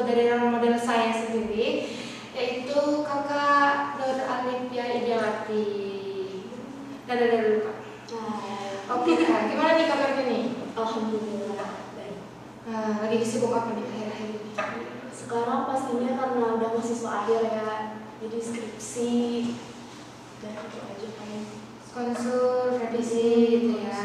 contoh dari role model saya sendiri, yaitu kakak Nur Alifia Idawati. Dadah dulu Kak. Oke Kak, gimana nih kabarnya nih? Alhamdulillah baik. Lagi sibuk apa nih akhir-akhir ini? Sekarang pastinya karena udah mahasiswa akhir ya, jadi skripsi dan itu aja kan. Konsul, revisi gitu ya.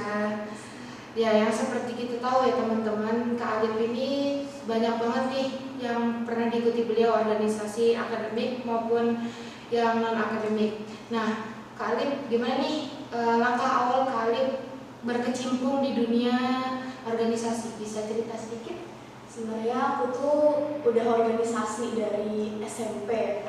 Ya, yang seperti kita tahu ya teman-teman, Kak Alif ini banyak banget nih yang pernah diikuti beliau, organisasi akademik maupun yang non akademik. Nah, Kak Alif gimana nih langkah awal Kak Alif berkecimpung di dunia organisasi? Bisa cerita sedikit? Sebenarnya aku tuh udah organisasi dari SMP.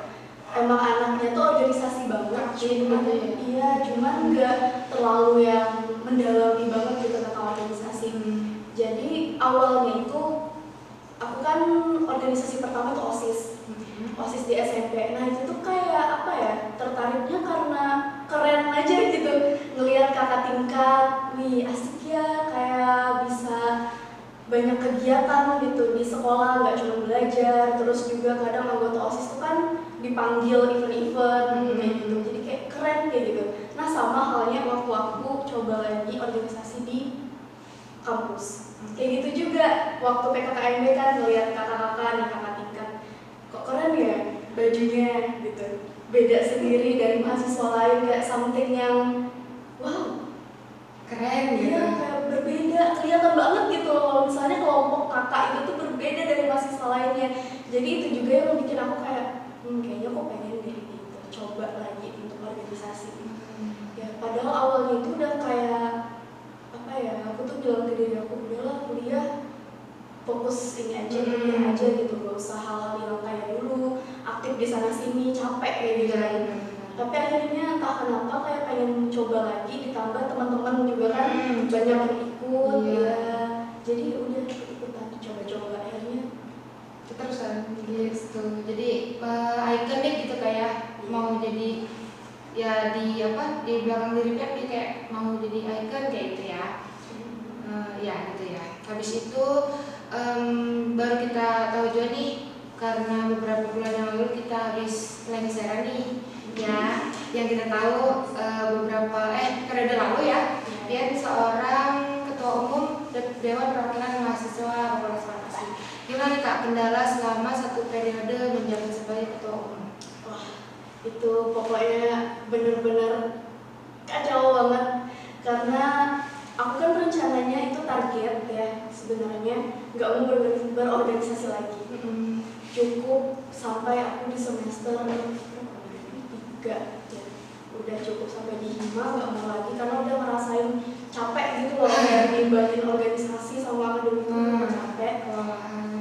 Emang anaknya tuh organisasi banget, cuman iya, cuman nggak terlalu yang mendalami banget gitu tentang organisasi. Jadi awalnya itu aku kan organisasi pertama tuh OSIS di SMP. Nah itu tuh kayak apa ya, tertariknya karena keren aja gitu, ngelihat kakak tingkat, wih asik ya, kayak bisa banyak kegiatan gitu di sekolah, nggak cuma belajar. Terus juga kadang anggota OSIS tuh kan dipanggil event-event kayak gitu, jadi kayak keren kayak gitu. Nah sama halnya waktu aku coba lagi organisasi di kampus, kayak gitu juga waktu PKKMB kan ngelihat kakak-kakak nih, kakak tingkat, kok keren ya bajunya gitu, beda sendiri dari mahasiswa lain, kayak something yang wow Keren gitu. iya, kayak berbeda, kelihatan banget gitu loh kalau misalnya kelompok kakak itu tuh berbeda dari mahasiswa lainnya. Jadi itu juga yang bikin aku kayak kayaknya kok pengen deh gitu, coba lagi untuk organisasi. Ya padahal awalnya itu udah kayak apa ya, aku tuh bilang ke diri aku, udahlah kuliah fokus ini aja, kuliah aja gitu, gak usah hal-hal yang kayak dulu aktif di sana sini, capek kayak gitu kan. Tapi akhirnya entah kenapa kayak pengen coba lagi, ditambah teman-teman juga kan banyak yang ikut ya, jadi udah ikutan coba-coba, akhirnya Keterusan gitu. Jadi ikonik gitu kayak mau jadi ya di apa di belakang diri dia kayak mau jadi icon kayak gitu ya. Ya gitu ya. Habis itu baru kita tahu juga nih, karena beberapa bulan yang lalu kita habis lengseran nih ya, yang kita tahu beberapa periode lalu ya, dia seorang ketua umum Dewan Perwakilan Mahasiswa Fakultas Farmasi. Gimana Kak kendala selama satu periode menjabat sebagai ketua umum? wah itu pokoknya bener-bener kacau banget, karena aku kan rencananya itu target ya sebenarnya nggak mau berorganisasi lagi, cukup sampai aku di semester 3 ya, udah cukup sampai di 5, nggak mau lagi karena udah ngerasain capek gitu loh, kayak ngimbangi organisasi sama akademik itu capek.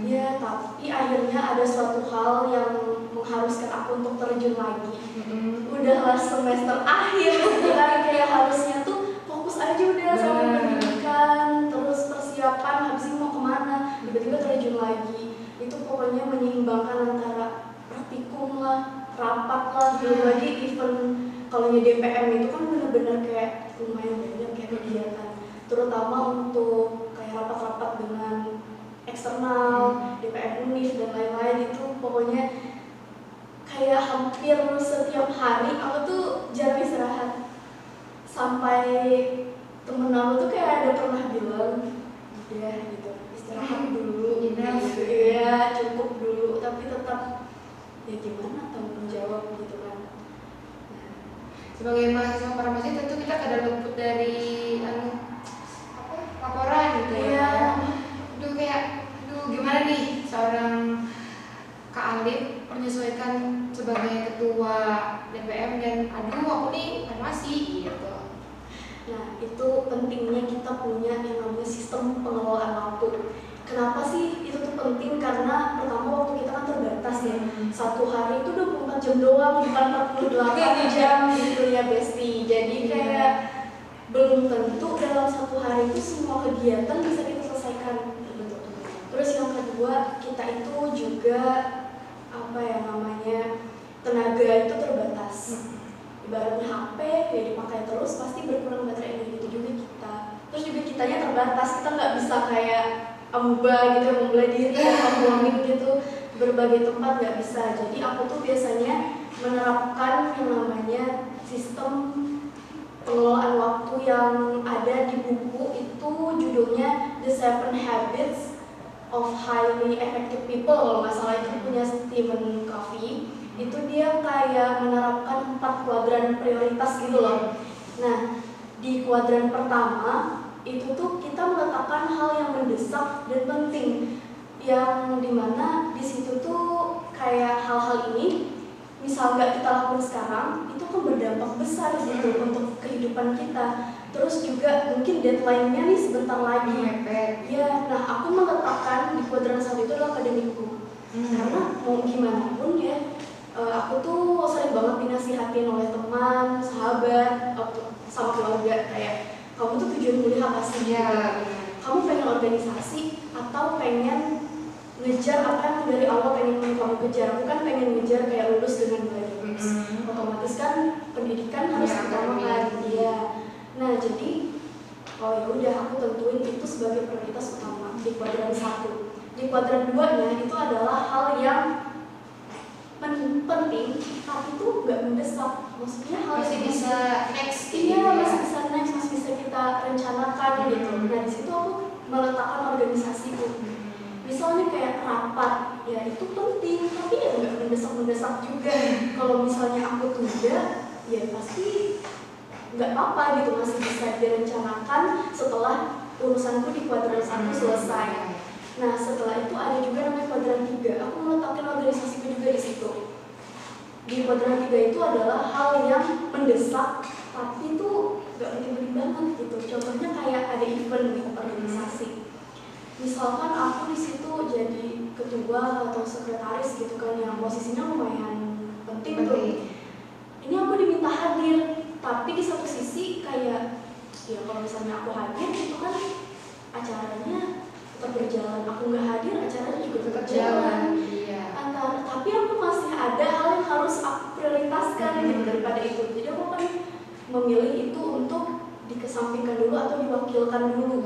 Ya tapi akhirnya ada suatu hal yang mengharuskan aku untuk terjun lagi. Udahlah semester akhir kan, kayak harusnya tuh fokus aja udah sama pendidikan, terus persiapan habis ini mau kemana, tiba-tiba terjun lagi. Itu pokoknya menyeimbangkan antara praktikum lah, rapat lah, belum lagi event. Kalau di DPM itu kan benar-benar kayak lumayan banyak kayak kegiatan, terutama untuk kayak rapat-rapat dengan eksternal, DPM UNIF dan lain-lain. Itu pokoknya kayak hampir setiap hari aku tuh jarang istirahat, sampai temen aku tuh kayak ada pernah bilang udah gitu istirahat dulu gitu ya, cukup dulu, tapi tetap ya gimana tanggung jawab gitu kan. Sebagai mahasiswa farmasi tentu kita kadang luput dari laporan gitu ya. Gimana nih seorang Kak Alif menyesuaikan sebagai ketua DPM dan aku nih farmasi gitu. Nah itu pentingnya kita punya yang namanya sistem pengelolaan waktu. Kenapa sih itu tuh penting? Karena pertama waktu kita kan terbatas ya, satu hari itu 24 jam doang, bukan 48 jam gitu ya Besti. Jadi kayak belum tentu dalam satu hari itu semua kegiatan bisa kita selesaikan. Terus yang kedua, kita itu juga apa ya namanya, tenaga itu terbatas. Ibaratnya HP ya dipakai terus pasti berkurang baterai, gitu juga kita. Terus juga kitanya terbatas, kita nggak bisa kayak amuba gitu, memulai diri, buangin gitu. berbagai tempat nggak bisa. Jadi aku tuh biasanya menerapkan yang namanya sistem pengelolaan waktu yang ada di buku itu, judulnya The 7 Habits of Highly Effective People, kalau nggak salah itu punya Stephen Covey. Itu dia kayak menerapkan 4 kuadran prioritas gitu loh. Nah, di kuadran pertama itu tuh kita meletakkan hal yang mendesak dan penting, yang dimana di situ tuh kayak hal-hal ini misal nggak kita lakukan sekarang itu kan berdampak besar gitu untuk kehidupan kita. Terus juga mungkin deadline-nya nih sebentar lagi. Ya, nah aku meletakkan di kuadran 1 itu adalah akademikku. Karena mau gimana pun ya, aku tuh sering banget dinasihatin oleh teman, sahabat, sama keluarga kayak, kamu tuh tujuan kuliah apa sih? Ya, Kamu pengen organisasi atau pengen ngejar apa yang dari awal pengen kamu kejar? Bukan pengen ngejar kayak lulus dengan nilai lulus. Otomatis kan pendidikan harus diutamakan. Iya. Nah, jadi oh ya udah, aku tentuin itu sebagai prioritas utama di kuadran 1. Di kuadran 2-nya itu adalah hal yang penting tapi itu nggak mendesak. Maksudnya hal masih yang bisa next. iya, masih bisa next, masih bisa kita rencanakan gitu. Nah, di situ aku meletakkan organisasiku. Misalnya kayak rapat, ya itu penting, tapi ya nggak mendesak-mendesak juga. Kalau misalnya aku tunda, ya pasti nggak apa-apa gitu, masih bisa direncanakan setelah urusanku di kuadran 1 selesai. Nah, setelah itu ada juga namanya kuadran 3. Aku meletakkan organisasiku juga di situ. Di kuadran 3 itu adalah hal yang mendesak, tapi itu nggak penting-penting banget gitu. Contohnya kayak ada event di organisasi. Misalkan aku di situ jadi ketua atau sekretaris gitu kan, yang posisinya lumayan penting tuh. Ini aku diminta hadir, tapi di satu sisi kayak ya kalau misalnya aku hadir itu kan acaranya tetap berjalan, aku nggak hadir acaranya juga tetap jalan. Iya. Tapi aku masih ada hal yang harus aku prioritaskan gitu daripada itu. Jadi aku akan memilih itu untuk dikesampingkan dulu atau diwakilkan dulu.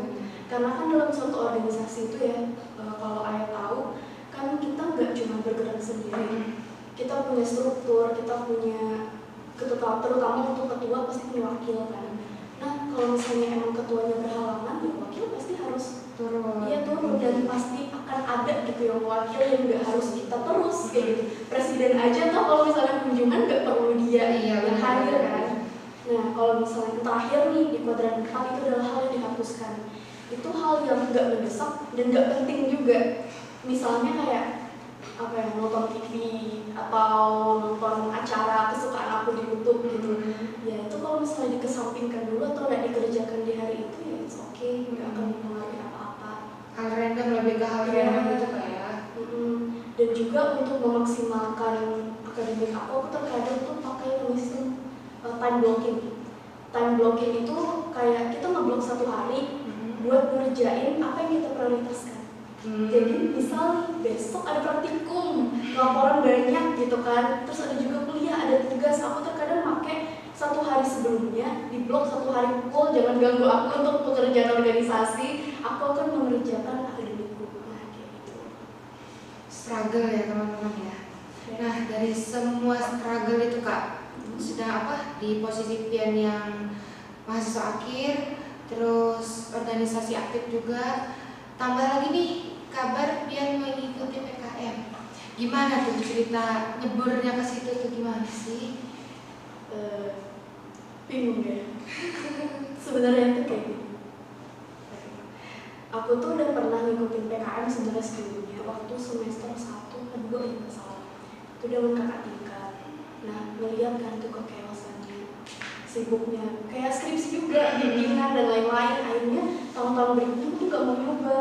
Karena kan dalam suatu organisasi itu ya, kalau ayah tahu, kan kita nggak cuma bergerak sendiri. Kita punya struktur, kita punya ketua, terutama untuk ketua pasti punya wakil kan. Nah, kalau misalnya emang ketuanya berhalangan, ya wakil pasti harus turun. Iya, turun, dan pasti akan ada gitu yang wakil yang nggak harus kita terus kayak gitu. Presiden aja tuh kalau misalnya kunjungan nggak perlu dia yang hadir kan. Nah, kalau misalnya terakhir nih di kuadran 4 itu adalah hal yang dihapuskan. Itu hal yang nggak mendesak dan nggak penting juga. Misalnya kayak apa ya, nonton TV atau nonton acara kesukaan aku di YouTube gitu. Ya itu kalau misalnya dikesampingkan dulu atau nggak dikerjakan di hari itu ya it's okay, nggak akan mempengaruhi apa-apa. Hal random, lebih ke hal random gitu kayak. Dan juga untuk memaksimalkan akademik aku terkadang tuh pakai sistem time blocking. Time blocking itu kayak kita ngeblok 1 hari buat ngerjain apa yang kita prioritaskan. Jadi misal besok ada praktikum, laporan banyak gitu kan, terus ada juga kuliah, ada tugas. Aku terkadang pakai 1 hari sebelumnya di blok 1 hari full, jangan ganggu aku untuk pekerjaan organisasi. Aku akan mengerjakan akademikku. Nah, kayak gitu. Struggle ya teman-teman ya. Nah, dari semua struggle itu Kak, sudah apa di posisi Pian yang mahasiswa akhir, terus organisasi aktif juga, tambah lagi nih kabar Pian mengikuti PKM. Gimana tuh cerita nyeburnya ke situ tuh gimana sih? Bingung ya. Sebenarnya itu kayak gini. Aku tuh udah pernah ngikutin PKM sebenarnya sebelumnya waktu semester 1 atau 2 ya nggak salah. Itu dengan kakak tingkat. Nah, melihat kan tuh kekeosannya, sibuknya, kayak skripsi juga, bimbingan dan lain-lain. Akhirnya tahun-tahun berikutnya tuh nggak mau nyoba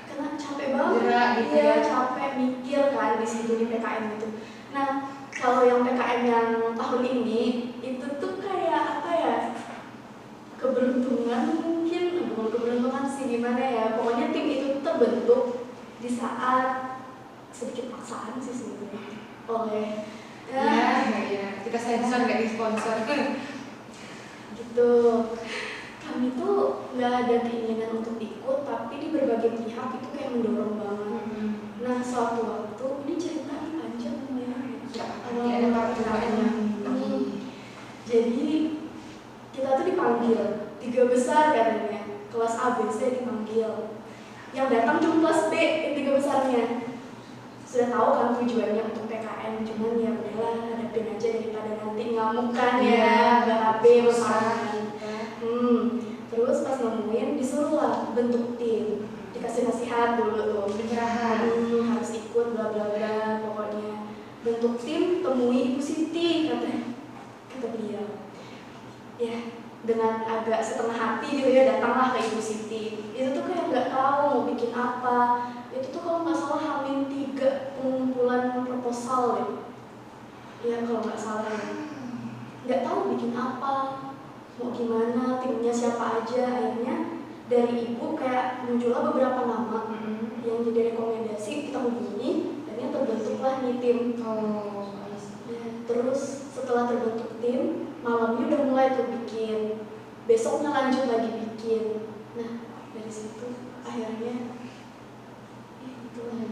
karena capek banget. Gitu ya, ya. capek mikir kan di situ di PKM itu. Nah, kalau yang PKM yang tahun ini itu tuh kayak apa ya? Keberuntungan mungkin, bukan keberuntungan sih, gimana ya, pokoknya tim itu terbentuk di saat sedikit paksaan sih sebenarnya oleh ya, kita sensor nggak di sponsor gitu. Kami tuh nggak ada keinginan untuk ikut, tapi di berbagai pihak itu kayak mendorong banget. Nah, suatu waktu ini ujung kelas B tiga besarnya. Sudah tahu kan tujuannya untuk PKN, cuman ya udahlah hadapin aja daripada nanti ngamuk kan ya, BAB besaran. Terus pas nemuin disuruh lah bentuk tim, dikasih nasihat dulu tuh, pencerahan, harus ikut bla bla bla, pokoknya bentuk tim temui Ibu Siti kata beliau. Ya dengan agak setengah hati gitu ya datanglah ke Ibu Siti. Itu tuh kayak nggak tahu mau bikin apa. Itu tuh kalau nggak salah H-3 pengumpulan proposal ya. Ya kalau nggak salah ya. Nggak tahu bikin apa, mau gimana, timnya siapa aja. Akhirnya dari ibu kayak muncullah beberapa nama yang jadi rekomendasi, kita hubungi, akhirnya terbentuklah nih tim. Ya, terus setelah terbentuk tim, malamnya udah mulai tuh bikin, besoknya lanjut lagi bikin. Nah dari situ akhirnya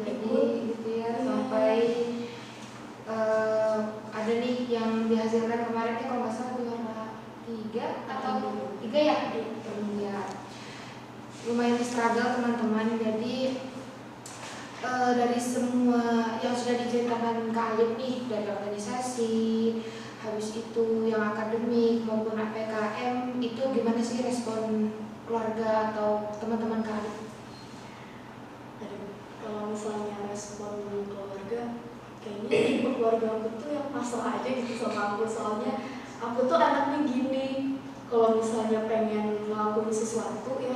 jadi gitu ya, sampai ada nih yang dihasilkan kemarin kalau nggak salah juara 3 atau 3 ya, ya lumayan struggle teman-teman. Jadi dari semua yang sudah diceritakan Kak Alif nih, dari organisasi, habis itu yang akademik maupun APKM, itu gimana sih respon keluarga atau teman-teman Kak Alif? Kalau misalnya respon keluarga, kayaknya ibu keluarga aku tuh yang pasrah aja gitu sama aku. Soalnya aku tuh anaknya gini, kalau misalnya pengen ngelakuin sesuatu ya,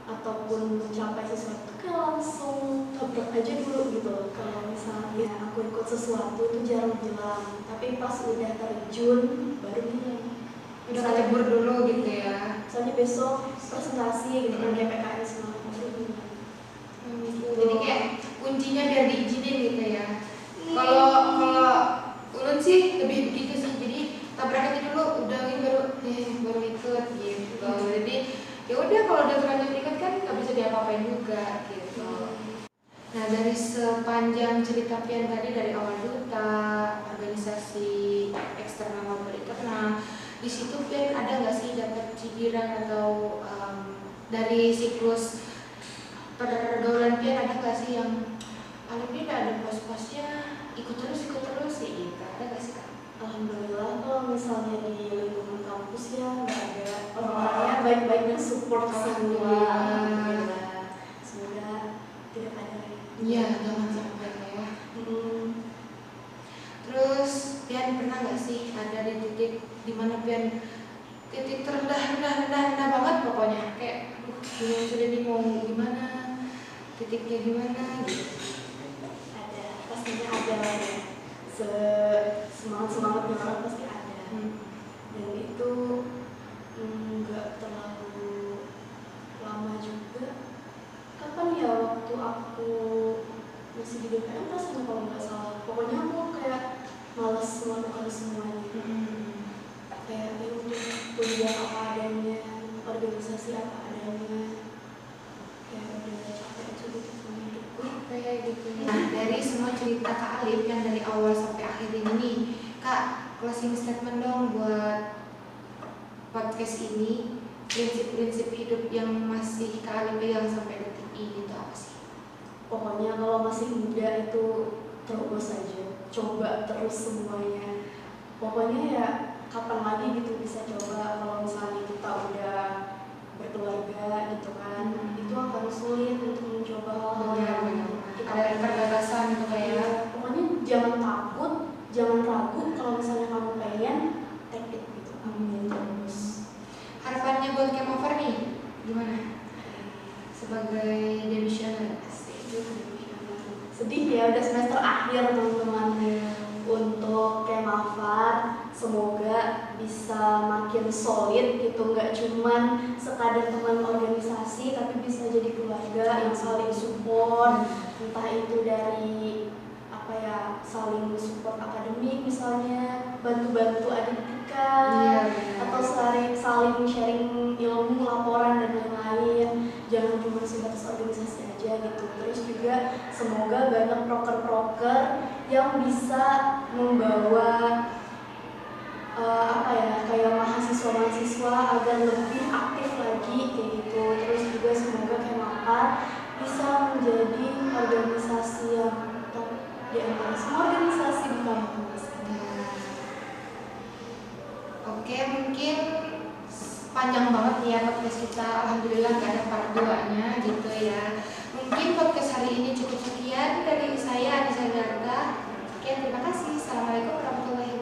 ataupun mencapai sesuatu kayak langsung tabrak aja dulu gitu. Kalau misalnya aku ikut sesuatu tuh jarang bilang, tapi pas udah terjun baru bilang. Udah kabur dulu gitu ya. Soalnya besok presentasi gitu kan, kayak PKN semua baru bilang. Jadi kayak kuncinya biar diizinin gitu ya. Kalau ulun sih lebih begitu sih. Jadi tabrak aja dulu, udah ini baru ikut gitu. Jadi ya udah kalau udah terlanjur ikut kan nggak bisa diapa-apain juga gitu. Nah dari sepanjang cerita Pian tadi, dari awal duta, organisasi eksternal maupun internal, di situ Pian ada nggak sih dapat cibiran atau dari siklus pergaulan Pian, ada nggak sih yang paling tidak ada pos-posnya ikut terus ya gitu, ada nggak sih Kak? Alhamdulillah kalau misalnya di lingkungan kampus ya nggak ada, orang-orangnya baik-baik dan support semua. Semoga tidak ada ya. Iya, jangan sampai ya. Terus Pian pernah nggak sih ada di titik dimana Pian titik terendah banget pokoknya, kayak sudah bingung gimana titiknya gimana gitu? Ada, pastinya ada lah ya. Semangat-semangatnya orang pasti ada. Dan itu nggak terlalu lama juga. Kapan ya waktu aku masih di DPM rasanya kalau nggak salah. Pokoknya aku kayak malas melakukan semuanya. Kayak ya udah kuliah apa adanya, organisasi apa adanya. Kayak udah capek aja gitu sama hidupku. Kayak gitu. Nah dari semua cerita Kak Alif yang dari awal sampai akhir ini, Kak closing statement dong buat podcast ini. Prinsip-prinsip hidup yang masih Kak Alif pegang sampai detik ini itu apa sih? Pokoknya kalau masih muda itu terus aja, coba terus semuanya. Pokoknya ya kapan lagi gitu bisa coba. Kalau misalnya kita udah berkeluarga gitu kan, itu akan sulit untuk mencoba hal-hal yang kita ada keterbatasan gitu kayak. Pokoknya jangan takut, jangan ragu. Kalau misalnya kamu pengen, take it gitu. Amin terus. Harapannya buat Kemover nih gimana? Sebagai demisioner. Sedih ya udah semester akhir teman-teman. Untuk Kemafar semoga bisa makin solid gitu, nggak cuman sekadar teman organisasi tapi bisa jadi keluarga yang saling support, entah itu dari apa ya, saling support akademik misalnya, bantu-bantu adik-adikan, atau saling sharing ilmu, laporan dan lain-lain. Jangan cuma sebatas organisasi aja gitu. Terus juga semoga banyak proker-proker yang bisa membawa apa ya, kayak mahasiswa-mahasiswa agar lebih aktif lagi kayak gitu. Terus juga semoga Kemafar bisa menjadi panjang banget ya podcast kita. Alhamdulillah nggak ada part 2-nya gitu ya. Mungkin podcast hari ini cukup sekian dari saya Anissa Garta. Oke, terima kasih. Assalamualaikum warahmatullahi wabarakatuh.